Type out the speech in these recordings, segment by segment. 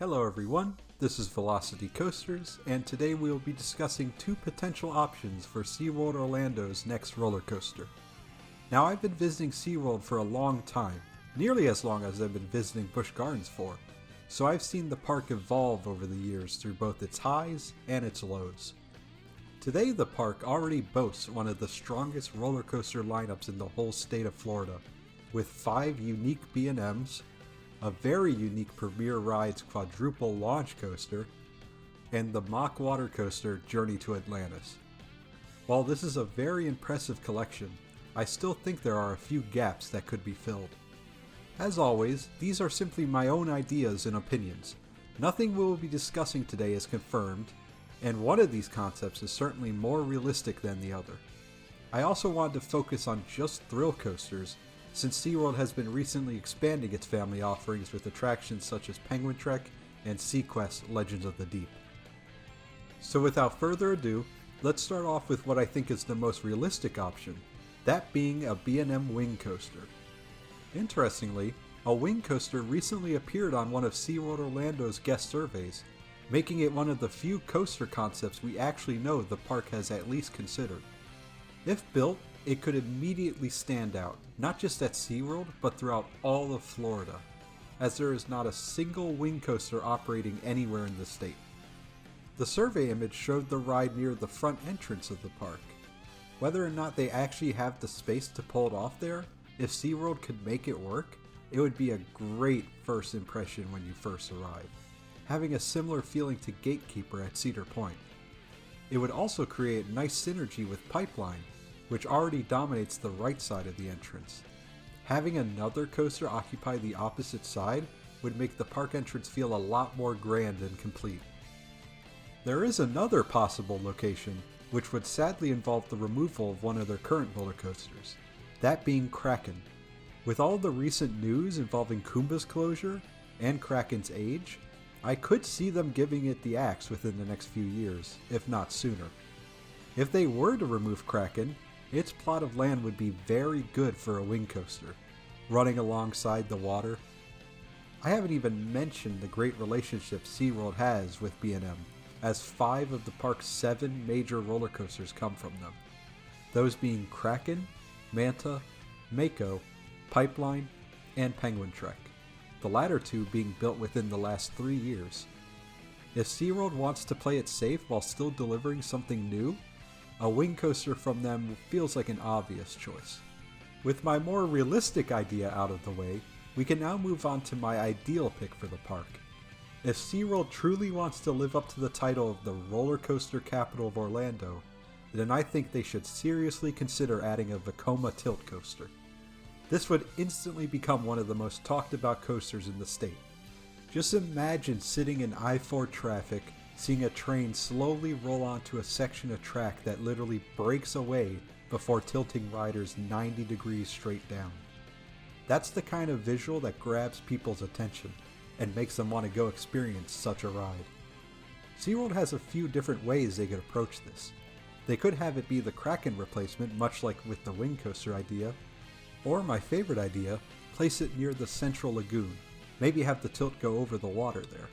Hello everyone, this is Velocity Coasters, and today we will be discussing two potential options for SeaWorld Orlando's next roller coaster. Now I've been visiting SeaWorld for a long time, nearly as long as I've been visiting Busch Gardens for, so I've seen the park evolve over the years through both its highs and its lows. Today the park already boasts one of the strongest roller coaster lineups in the whole state of Florida, with 5 unique B&Ms, a very unique Premier Rides quadruple launch coaster, and the mock water coaster Journey to Atlantis. While this is a very impressive collection, I still think there are a few gaps that could be filled. As always, these are simply my own ideas and opinions. Nothing we will be discussing today is confirmed, and one of these concepts is certainly more realistic than the other. I also wanted to focus on just thrill coasters, since SeaWorld has been recently expanding its family offerings with attractions such as Penguin Trek and SeaQuest Legends of the Deep. So without further ado, let's start off with what I think is the most realistic option, that being a B&M wing coaster. Interestingly, a wing coaster recently appeared on one of SeaWorld Orlando's guest surveys, making it one of the few coaster concepts we actually know the park has at least considered. If built, it could immediately stand out, not just at SeaWorld, but throughout all of Florida, as there is not a single wing coaster operating anywhere in the state. The survey image showed the ride near the front entrance of the park. Whether or not they actually have the space to pull it off there, if SeaWorld could make it work, it would be a great first impression when you first arrive, having a similar feeling to Gatekeeper at Cedar Point. It would also create nice synergy with Pipeline, which already dominates the right side of the entrance. Having another coaster occupy the opposite side would make the park entrance feel a lot more grand and complete. There is another possible location, which would sadly involve the removal of one of their current roller coasters, that being Kraken. With all the recent news involving Kumba's closure and Kraken's age, I could see them giving it the axe within the next few years, if not sooner. If they were to remove Kraken, its plot of land would be very good for a wing coaster, running alongside the water. I haven't even mentioned the great relationship SeaWorld has with B&M, as 5 of the park's 7 major roller coasters come from them, those being Kraken, Manta, Mako, Pipeline, and Penguin Trek, the latter 2 being built within the last 3 years. If SeaWorld wants to play it safe while still delivering something new, a wing coaster from them feels like an obvious choice. With my more realistic idea out of the way, we can now move on to my ideal pick for the park. If SeaWorld truly wants to live up to the title of the roller coaster capital of Orlando, then I think they should seriously consider adding a Vekoma tilt coaster. This would instantly become one of the most talked about coasters in the state. Just imagine sitting in I-4 traffic, seeing a train slowly roll onto a section of track that literally breaks away before tilting riders 90 degrees straight down. That's the kind of visual that grabs people's attention and makes them want to go experience such a ride. SeaWorld has a few different ways they could approach this. They could have it be the Kraken replacement, much like with the wing coaster idea, or my favorite idea, place it near the central lagoon, maybe have the tilt go over the water there.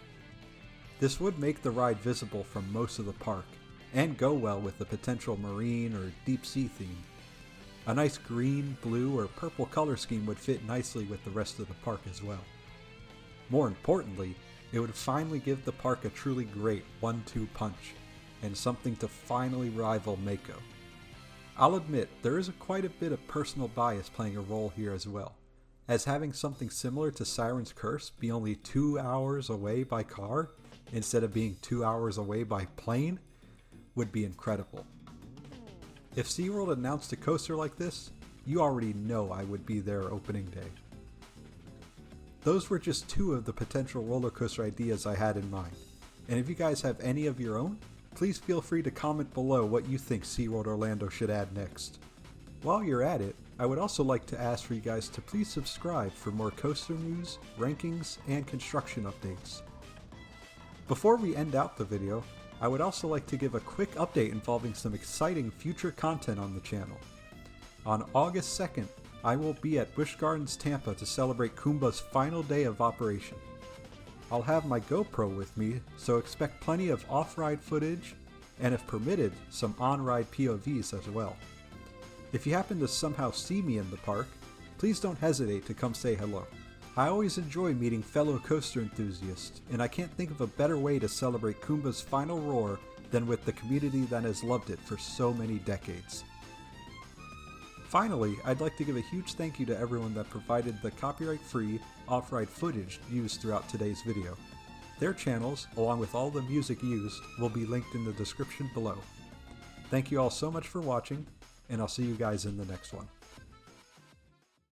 This would make the ride visible from most of the park, and go well with the potential marine or deep sea theme. A nice green, blue, or purple color scheme would fit nicely with the rest of the park as well. More importantly, it would finally give the park a truly great 1-2 punch, and something to finally rival Mako. I'll admit, there is quite a bit of personal bias playing a role here as well, as having something similar to Siren's Curse be only 2 hours away by car, instead of being 2 hours away by plane, would be incredible. If SeaWorld announced a coaster like this, you already know I would be there opening day. Those were just 2 of the potential roller coaster ideas I had in mind, and if you guys have any of your own, please feel free to comment below what you think SeaWorld Orlando should add next. While you're at it, I would also like to ask for you guys to please subscribe for more coaster news, rankings, and construction updates. Before we end out the video, I would also like to give a quick update involving some exciting future content on the channel. On August 2nd, I will be at Busch Gardens Tampa to celebrate Kumba's final day of operation. I'll have my GoPro with me, so expect plenty of off-ride footage, and if permitted, some on-ride POVs as well. If you happen to somehow see me in the park, please don't hesitate to come say hello. I always enjoy meeting fellow coaster enthusiasts, and I can't think of a better way to celebrate Kumba's final roar than with the community that has loved it for so many decades. Finally, I'd like to give a huge thank you to everyone that provided the copyright-free off-ride footage used throughout today's video. Their channels, along with all the music used, will be linked in the description below. Thank you all so much for watching, and I'll see you guys in the next one.